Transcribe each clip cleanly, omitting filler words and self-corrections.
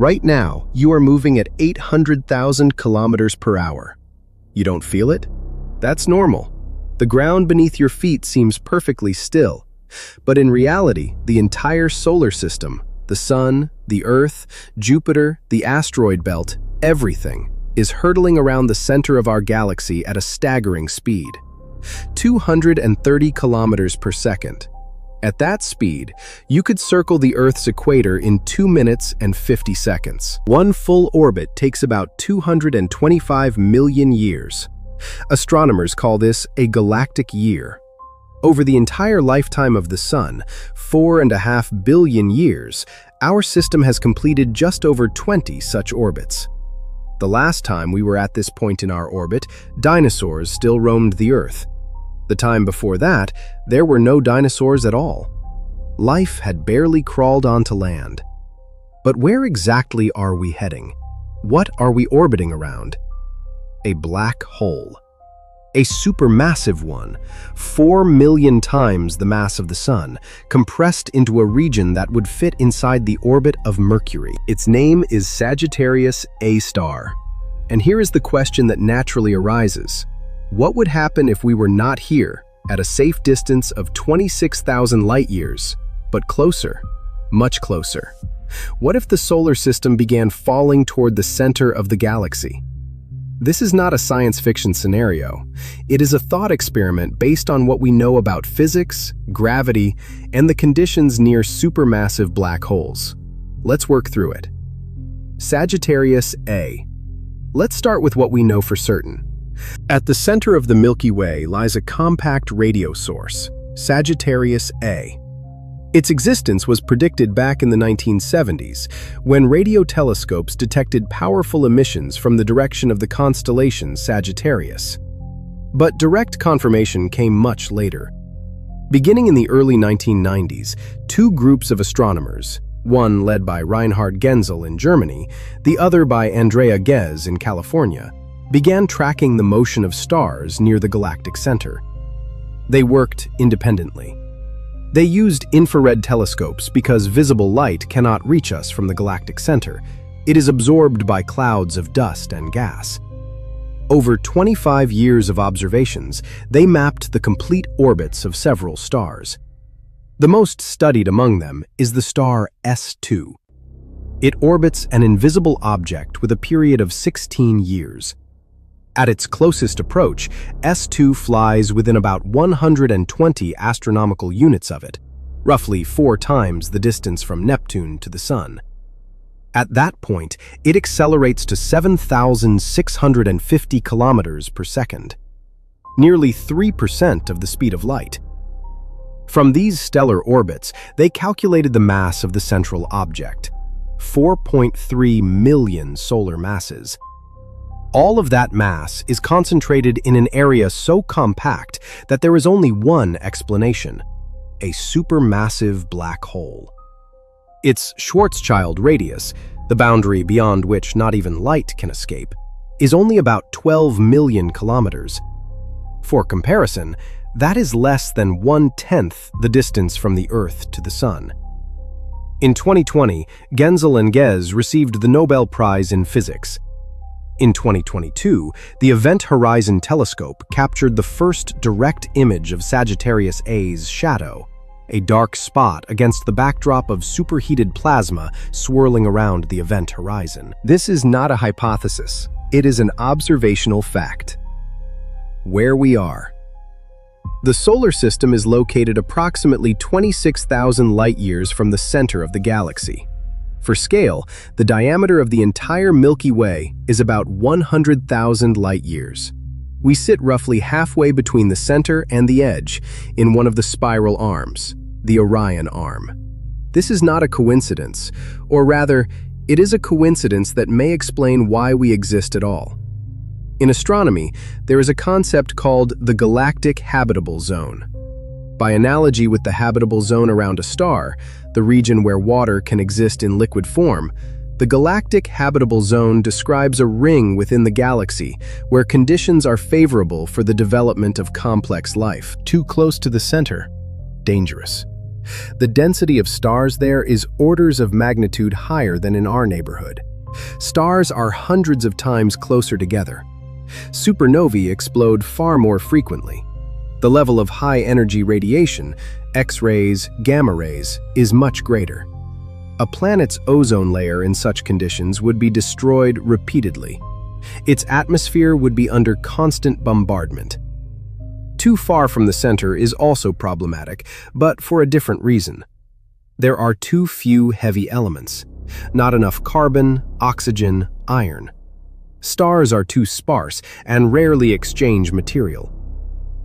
Right now, you are moving at 800,000 kilometers per hour. You don't feel it? That's normal. The ground beneath your feet seems perfectly still. But in reality, the entire solar system, the Sun, the Earth, Jupiter, the asteroid belt, everything is hurtling around the center of our galaxy at a staggering speed. 230 kilometers per second. At that speed, you could circle the Earth's equator in 2 minutes and 50 seconds. One full orbit takes about 225 million years. Astronomers call this a galactic year. Over the entire lifetime of the Sun, 4.5 billion years, our system has completed just over 20 such orbits. The last time we were at this point in our orbit, dinosaurs still roamed the Earth. The time before that, there were no dinosaurs at all. Life had barely crawled onto land. But where exactly are we heading? What are we orbiting around? A black hole. A supermassive one, 4 million times the mass of the Sun, compressed into a region that would fit inside the orbit of Mercury. Its name is Sagittarius A star. And here is the question that naturally arises. What would happen if we were not here, at a safe distance of 26,000 light-years, but closer, much closer? What if the solar system began falling toward the center of the galaxy? This is not a science fiction scenario. It is a thought experiment based on what we know about physics, gravity, and the conditions near supermassive black holes. Let's work through it. Sagittarius A. Let's start with what we know for certain. At the center of the Milky Way lies a compact radio source, Sagittarius A. Its existence was predicted back in the 1970s, when radio telescopes detected powerful emissions from the direction of the constellation Sagittarius. But direct confirmation came much later. Beginning in the early 1990s, two groups of astronomers, one led by Reinhard Genzel in Germany, the other by Andrea Ghez in California, began tracking the motion of stars near the galactic center. They worked independently. They used infrared telescopes because visible light cannot reach us from the galactic center. It is absorbed by clouds of dust and gas. Over 25 years of observations, they mapped the complete orbits of several stars. The most studied among them is the star S2. It orbits an invisible object with a period of 16 years. At its closest approach, S2 flies within about 120 astronomical units of it, roughly 4 times the distance from Neptune to the Sun. At that point, it accelerates to 7,650 kilometers per second, nearly 3% of the speed of light. From these stellar orbits, they calculated the mass of the central object, 4.3 million solar masses. All of that mass is concentrated in an area so compact that there is only one explanation: a supermassive black hole. Its Schwarzschild radius, the boundary beyond which not even light can escape, is only about 12 million kilometers. For comparison, that is less than 1/10 the distance from the Earth to the Sun. In 2020, Genzel and Ghez received the Nobel Prize in Physics. In 2022, the Event Horizon Telescope captured the first direct image of Sagittarius A's shadow, a dark spot against the backdrop of superheated plasma swirling around the event horizon. This is not a hypothesis. It is an observational fact. Where we are. The solar system is located approximately 26,000 light-years from the center of the galaxy. For scale, the diameter of the entire Milky Way is about 100,000 light-years. We sit roughly halfway between the center and the edge, in one of the spiral arms, the Orion arm. This is not a coincidence, or rather, it is a coincidence that may explain why we exist at all. In astronomy, there is a concept called the galactic habitable zone. By analogy with the habitable zone around a star, the region where water can exist in liquid form, the galactic habitable zone describes a ring within the galaxy where conditions are favorable for the development of complex life. Too close to the center, dangerous. The density of stars there is orders of magnitude higher than in our neighborhood. Stars are hundreds of times closer together. Supernovae explode far more frequently. The level of high-energy radiation, X-rays, gamma rays, is much greater. A planet's ozone layer in such conditions would be destroyed repeatedly. Its atmosphere would be under constant bombardment. Too far from the center is also problematic, but for a different reason. There are too few heavy elements. Not enough carbon, oxygen, iron. Stars are too sparse and rarely exchange material.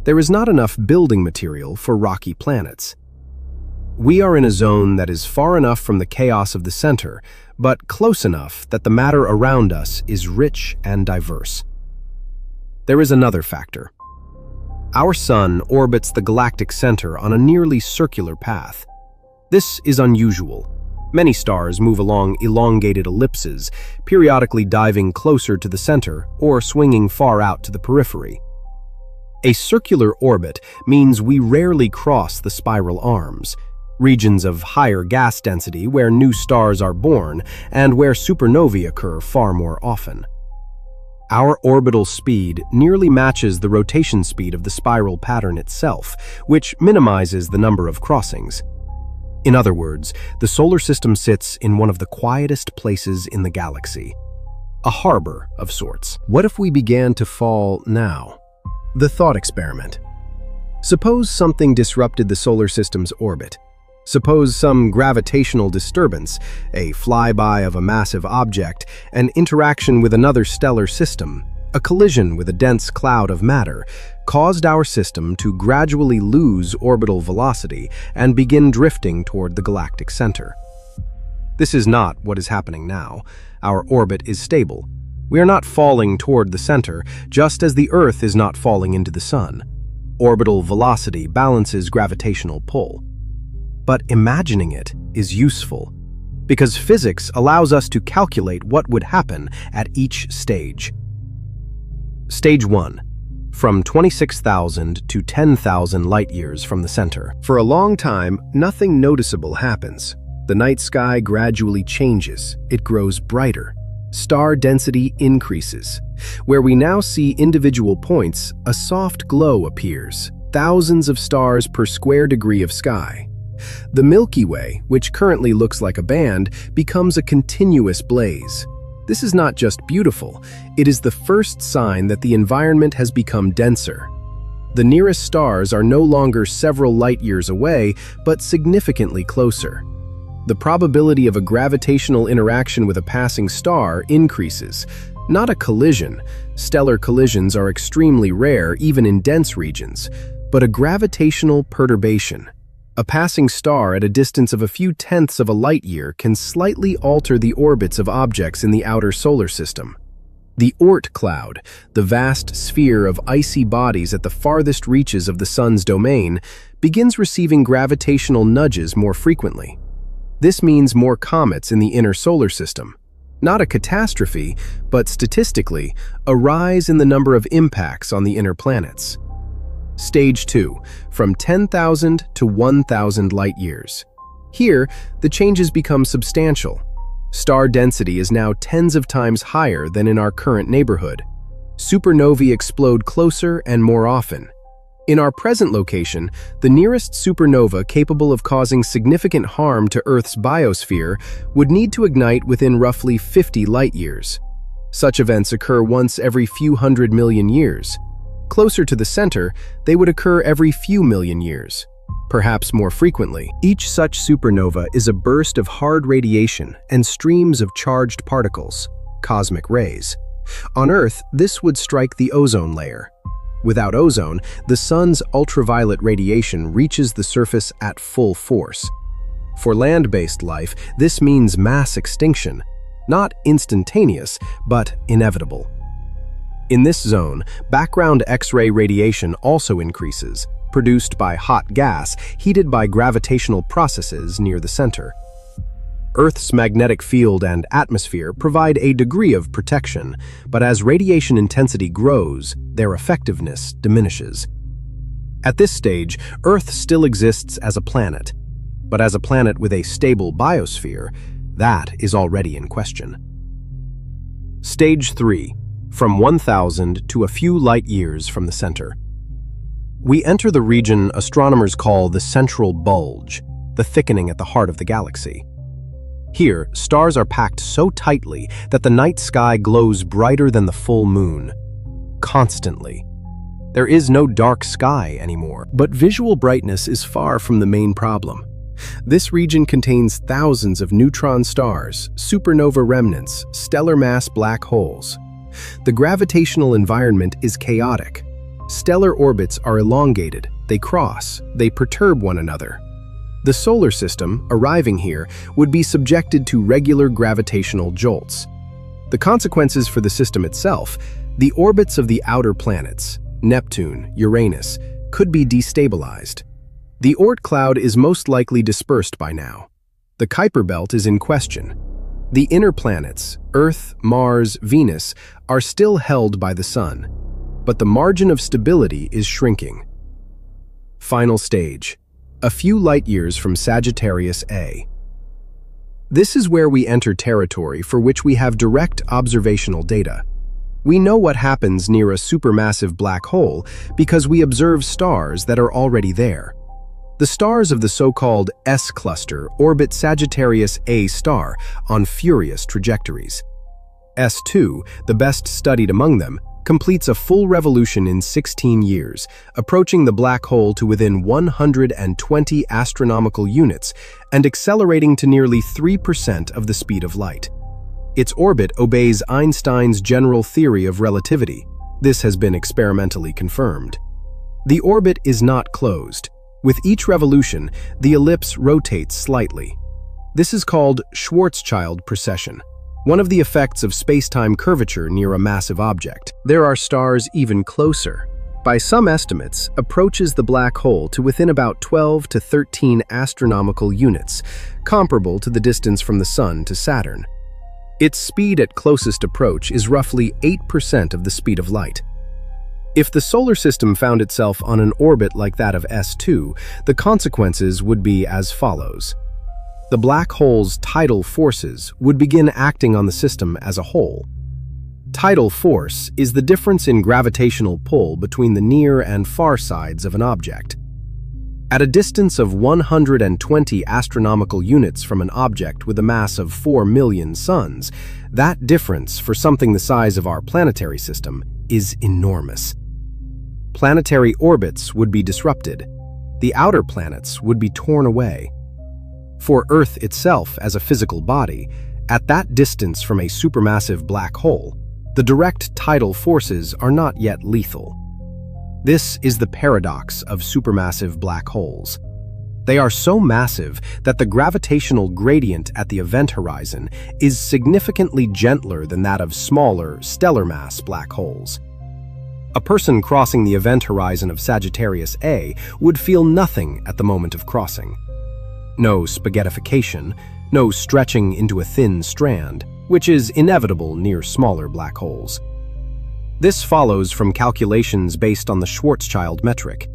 There is not enough building material for rocky planets. We are in a zone that is far enough from the chaos of the center, but close enough that the matter around us is rich and diverse. There is another factor. Our Sun orbits the galactic center on a nearly circular path. This is unusual. Many stars move along elongated ellipses, periodically diving closer to the center or swinging far out to the periphery. A circular orbit means we rarely cross the spiral arms, regions of higher gas density where new stars are born and where supernovae occur far more often. Our orbital speed nearly matches the rotation speed of the spiral pattern itself, which minimizes the number of crossings. In other words, the solar system sits in one of the quietest places in the galaxy, a harbor of sorts. What if we began to fall now? The thought experiment. Suppose something disrupted the solar system's orbit. Suppose some gravitational disturbance, a flyby of a massive object, an interaction with another stellar system, a collision with a dense cloud of matter, caused our system to gradually lose orbital velocity and begin drifting toward the galactic center. This is not what is happening now. Our orbit is stable. We are not falling toward the center, just as the Earth is not falling into the Sun. Orbital velocity balances gravitational pull. But imagining it is useful, because physics allows us to calculate what would happen at each stage. Stage 1. From 26,000 to 10,000 light-years from the center. For a long time, nothing noticeable happens. The night sky gradually changes. It grows brighter. Star density increases. Where we now see individual points, a soft glow appears. Thousands of stars per square degree of sky. The Milky Way, which currently looks like a band, becomes a continuous blaze. This is not just beautiful, it is the first sign that the environment has become denser. The nearest stars are no longer several light-years away, but significantly closer. The probability of a gravitational interaction with a passing star increases. Not a collision. Stellar collisions are extremely rare even in dense regions, but a gravitational perturbation. A passing star at a distance of a few tenths of a light-year can slightly alter the orbits of objects in the outer solar system. The Oort cloud, the vast sphere of icy bodies at the farthest reaches of the Sun's domain, begins receiving gravitational nudges more frequently. This means more comets in the inner solar system. Not a catastrophe, but statistically, a rise in the number of impacts on the inner planets. Stage 2, from 10,000 to 1,000 light-years. Here, the changes become substantial. Star density is now tens of times higher than in our current neighborhood. Supernovae explode closer and more often. In our present location, the nearest supernova capable of causing significant harm to Earth's biosphere would need to ignite within roughly 50 light-years. Such events occur once every few hundred million years. Closer to the center, they would occur every few million years, perhaps more frequently. Each such supernova is a burst of hard radiation and streams of charged particles, cosmic rays. On Earth, this would strike the ozone layer. Without ozone, the Sun's ultraviolet radiation reaches the surface at full force. For land-based life, this means mass extinction, not instantaneous, but inevitable. In this zone, background X-ray radiation also increases, produced by hot gas heated by gravitational processes near the center. Earth's magnetic field and atmosphere provide a degree of protection, but as radiation intensity grows, their effectiveness diminishes. At this stage, Earth still exists as a planet. but as a planet with a stable biosphere, that is already in question. Stage 3, from 1,000 to a few light years from the center. We enter the region astronomers call the central bulge, the thickening at the heart of the galaxy. Here, stars are packed so tightly that the night sky glows brighter than the full moon. Constantly. There is no dark sky anymore. But visual brightness is far from the main problem. This region contains thousands of neutron stars, supernova remnants, stellar mass black holes. The gravitational environment is chaotic. Stellar orbits are elongated, they cross, they perturb one another. The solar system, arriving here, would be subjected to regular gravitational jolts. The consequences for the system itself, the orbits of the outer planets, Neptune, Uranus, could be destabilized. The Oort cloud is most likely dispersed by now. The Kuiper belt is in question. The inner planets, Earth, Mars, Venus, are still held by the Sun, but the margin of stability is shrinking. Final stage, a few light years from Sagittarius A. This is where we enter territory for which we have direct observational data. We know what happens near a supermassive black hole because we observe stars that are already there. The stars of the so-called S cluster orbit Sagittarius A star on furious trajectories. S2, the best studied among them, completes a full revolution in 16 years, approaching the black hole to within 120 astronomical units and accelerating to nearly 3% of the speed of light. Its orbit obeys Einstein's general theory of relativity. This has been experimentally confirmed. The orbit is not closed. With each revolution, the ellipse rotates slightly. This is called Schwarzschild precession, one of the effects of space-time curvature near a massive object. There are stars even closer. By some estimates, approaches the black hole to within about 12 to 13 astronomical units, comparable to the distance from the Sun to Saturn. Its speed at closest approach is roughly 8% of the speed of light. If the solar system found itself on an orbit like that of S2, the consequences would be as follows. The black hole's tidal forces would begin acting on the system as a whole. Tidal force is the difference in gravitational pull between the near and far sides of an object. At a distance of 120 astronomical units from an object with a mass of 4 million suns, that difference for something the size of our planetary system is enormous. Planetary orbits would be disrupted. The outer planets would be torn away. For Earth itself as a physical body, at that distance from a supermassive black hole, the direct tidal forces are not yet lethal. This is the paradox of supermassive black holes. They are so massive that the gravitational gradient at the event horizon is significantly gentler than that of smaller, stellar mass black holes. A person crossing the event horizon of Sagittarius A would feel nothing at the moment of crossing. No spaghettification, no stretching into a thin strand, which is inevitable near smaller black holes. This follows from calculations based on the Schwarzschild metric.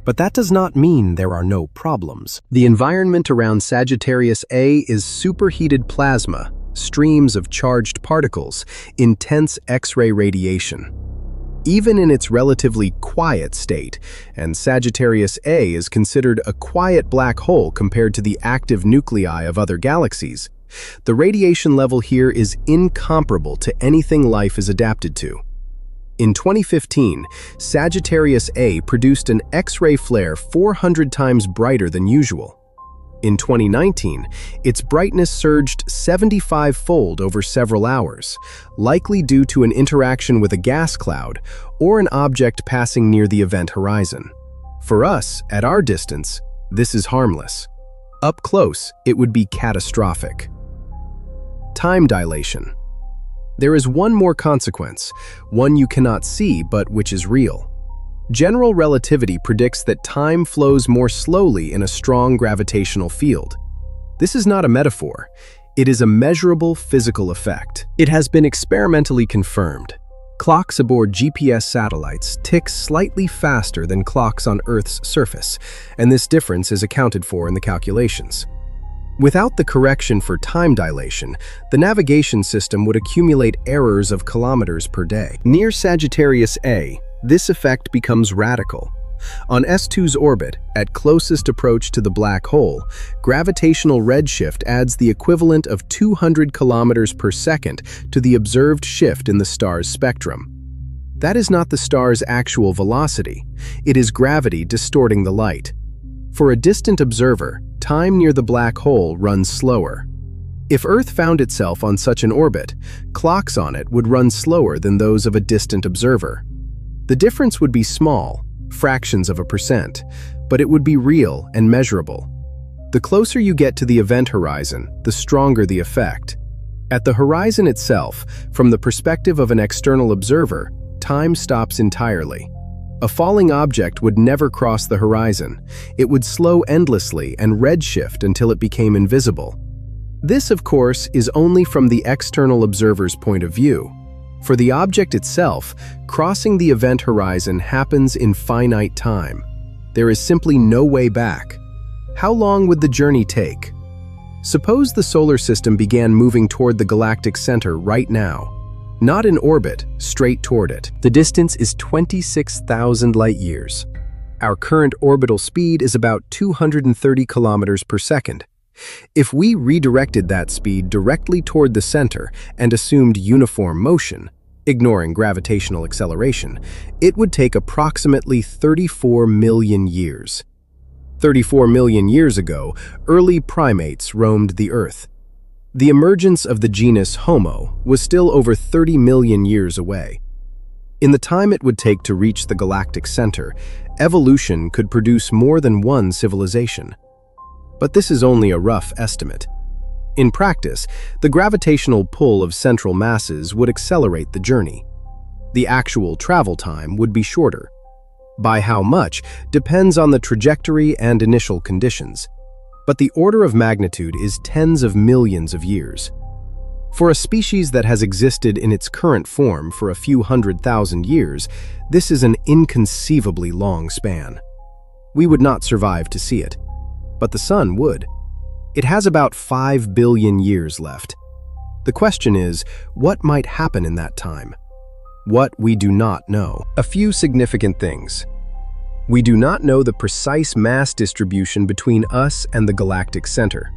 But that does not mean there are no problems. The environment around Sagittarius A is superheated plasma, streams of charged particles, intense X-ray radiation. Even in its relatively quiet state, and Sagittarius A is considered a quiet black hole compared to the active nuclei of other galaxies, the radiation level here is incomparable to anything life is adapted to. In 2015, Sagittarius A produced an X-ray flare 400 times brighter than usual. In 2019, its brightness surged 75-fold over several hours, likely due to an interaction with a gas cloud or an object passing near the event horizon. For us, at our distance, this is harmless. Up close, it would be catastrophic. Time dilation. There is one more consequence, one you cannot see but which is real. General relativity predicts that time flows more slowly in a strong gravitational field. This is not a metaphor. It is a measurable physical effect. It has been experimentally confirmed. Clocks aboard GPS satellites tick slightly faster than clocks on Earth's surface, and this difference is accounted for in the calculations. Without the correction for time dilation, the navigation system would accumulate errors of kilometers per day. Near Sagittarius A, this effect becomes radical. On S2's orbit, at closest approach to the black hole, gravitational redshift adds the equivalent of 200 kilometers per second to the observed shift in the star's spectrum. That is not the star's actual velocity. It is gravity distorting the light. For a distant observer, time near the black hole runs slower. If Earth found itself on such an orbit, clocks on it would run slower than those of a distant observer. The difference would be small, fractions of a percent, but it would be real and measurable. The closer you get to the event horizon, the stronger the effect. At the horizon itself, from the perspective of an external observer, time stops entirely. A falling object would never cross the horizon. It would slow endlessly and redshift until it became invisible. This, of course, is only from the external observer's point of view. For the object itself, crossing the event horizon happens in finite time. There is simply no way back. How long would the journey take? Suppose the solar system began moving toward the galactic center right now. Not in orbit, straight toward it. The distance is 26,000 light-years. Our current orbital speed is about 230 kilometers per second. If we redirected that speed directly toward the center and assumed uniform motion, ignoring gravitational acceleration, it would take approximately 34 million years. 34 million years ago, early primates roamed the Earth. The emergence of the genus Homo was still over 30 million years away. In the time it would take to reach the galactic center, evolution could produce more than one civilization. But this is only a rough estimate. In practice, the gravitational pull of central masses would accelerate the journey. The actual travel time would be shorter. By how much depends on the trajectory and initial conditions. But the order of magnitude is tens of millions of years. For a species that has existed in its current form for a few 100,000 years, this is an inconceivably long span. We would not survive to see it, but the Sun would. It has about 5 billion years left. The question is, what might happen in that time? What we do not know. A few significant things. We do not know the precise mass distribution between us and the galactic center.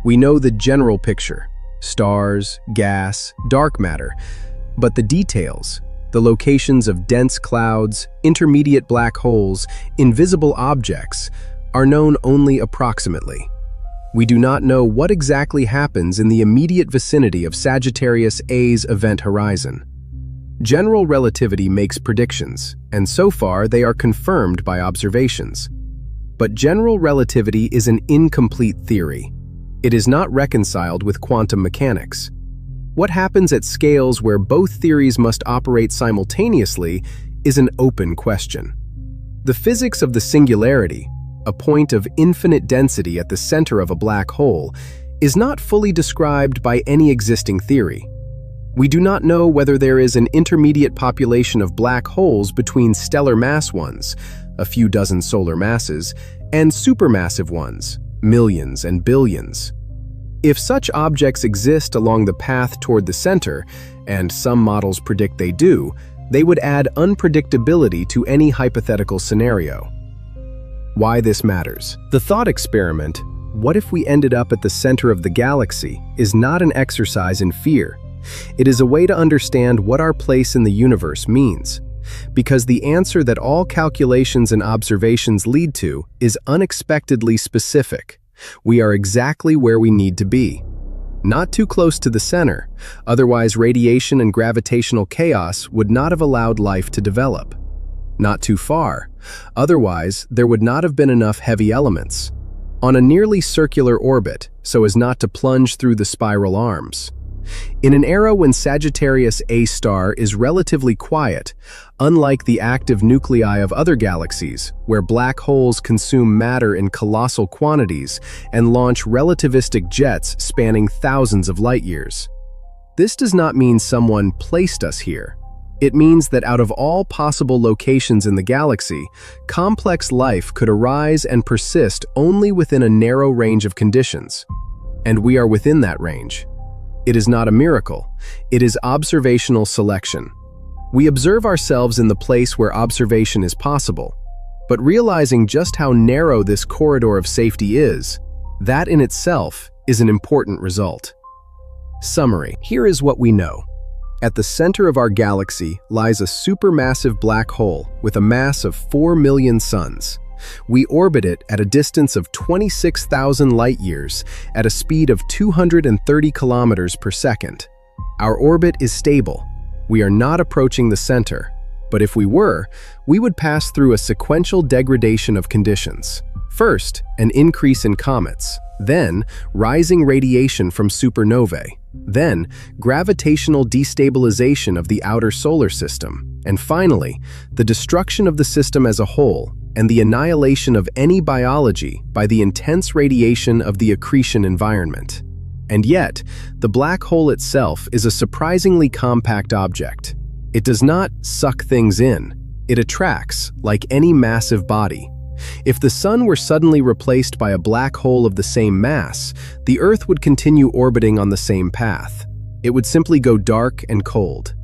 We know the general picture: stars, gas, dark matter, but the details, the locations of dense clouds, intermediate black holes, invisible objects, are known only approximately. We do not know what exactly happens in the immediate vicinity of Sagittarius A's event horizon. General relativity makes predictions, and so far they are confirmed by observations. But general relativity is an incomplete theory. It is not reconciled with quantum mechanics. What happens at scales where both theories must operate simultaneously is an open question. The physics of the singularity, a point of infinite density at the center of a black hole, is not fully described by any existing theory. We do not know whether there is an intermediate population of black holes between stellar mass ones, a few dozen solar masses, and supermassive ones, millions and billions. If such objects exist along the path toward the center, and some models predict they do, they would add unpredictability to any hypothetical scenario. Why this matters? The thought experiment, what if we ended up at the center of the galaxy, is not an exercise in fear. It is a way to understand what our place in the universe means, because the answer that all calculations and observations lead to is unexpectedly specific. We are exactly where we need to be. Not too close to the center, otherwise radiation and gravitational chaos would not have allowed life to develop. Not too far, otherwise there would not have been enough heavy elements. On a nearly circular orbit, so as not to plunge through the spiral arms. In an era when Sagittarius A star is relatively quiet, unlike the active nuclei of other galaxies, where black holes consume matter in colossal quantities and launch relativistic jets spanning thousands of light-years. This does not mean someone placed us here. It means that out of all possible locations in the galaxy, complex life could arise and persist only within a narrow range of conditions. And we are within that range. It is not a miracle. It is observational selection. We observe ourselves in the place where observation is possible, but realizing just how narrow this corridor of safety is, that in itself is an important result. Summary. Here is what we know. At the center of our galaxy lies a supermassive black hole with a mass of 4 million suns. We orbit it at a distance of 26,000 light-years at a speed of 230 kilometers per second. Our orbit is stable. We are not approaching the center, but if we were, we would pass through a sequential degradation of conditions. First, an increase in comets, then rising radiation from supernovae, then gravitational destabilization of the outer solar system, and finally, the destruction of the system as a whole and the annihilation of any biology by the intense radiation of the accretion environment. And yet, the black hole itself is a surprisingly compact object. It does not suck things in. It attracts, like any massive body. If the Sun were suddenly replaced by a black hole of the same mass, the Earth would continue orbiting on the same path. It would simply go dark and cold.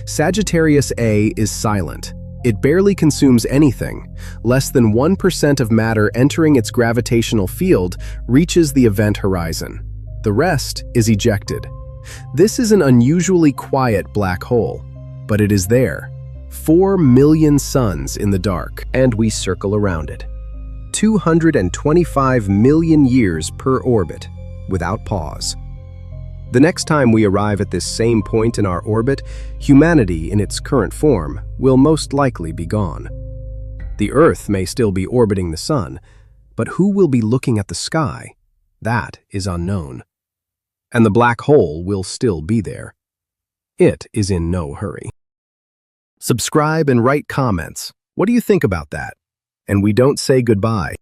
Sagittarius A is silent. It barely consumes anything. Less than 1% of matter entering its gravitational field reaches the event horizon. The rest is ejected. This is an unusually quiet black hole, but it is there. 4 million suns in the dark, and we circle around it. 225 million years per orbit, without pause. The next time we arrive at this same point in our orbit, humanity in its current form will most likely be gone. The Earth may still be orbiting the Sun, but who will be looking at the sky? That is unknown. And the black hole will still be there. It is in no hurry. Subscribe and write comments. What do you think about that? And we don't say goodbye.